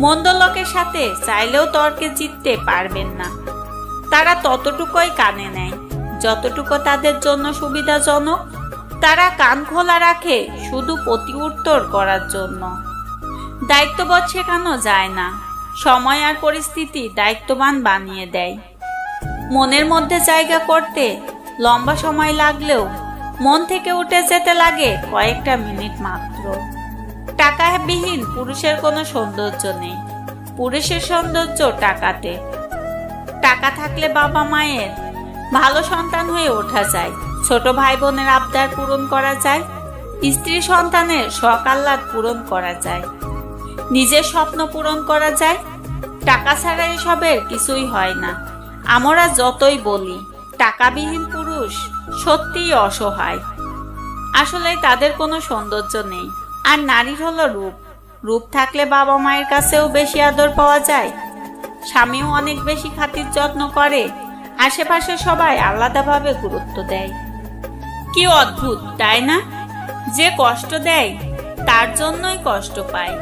মন্দ লোকের সাথে চাইলেও তর্কে জিততে পারবেন না। তারা ততটুকুই কানে নেয় যতটুকু তাদের জন্য সুবিধাজনক। তারা কান খোলা রাখে শুধু প্রতি উত্তর করার জন্য। দায়িত্ববোধ শেখানো যায় না, সময় আর পরিস্থিতি দায়িত্ববান বানিয়ে দেয়। মনের মধ্যে জায়গা করতে লম্বা সময় লাগলেও মন থেকে উঠে যেতে লাগে কয়েকটা মিনিট মাত্র। টাকাবিহীন পুরুষের কোনো সৌন্দর্য নেই, পুরুষের সৌন্দর্য টাকাতে। টাকা থাকলে বাবা মায়ের ভালো সন্তান হয়ে ওঠা যায়, ছোট ভাই বোনের আবদার পূরণ করা যায়, স্ত্রী সন্তানের শখ আহ্লাদ পূরণ করা যায়, নিজের স্বপ্ন পূরণ করা যায়। টাকা ছাড়া এসবের কিছুই হয় না। আমরা যতই বলি টাকাবিহীন পুরুষ সত্যিই অসহায়, আসলে তাদের কোনো সৌন্দর্য নেই। আর নারীর হলো রূপ। রূপ থাকলে বাবা মায়ের কাছেও বেশি আদর পাওয়া যায়, স্বামীও অনেক বেশি খাতির যত্ন করে, আশেপাশে সবাই আলাদাভাবে গুরুত্ব দেয়। কি অদ্ভুত তাই না? যে কষ্ট দেয় তার জন্যই কষ্ট পায়।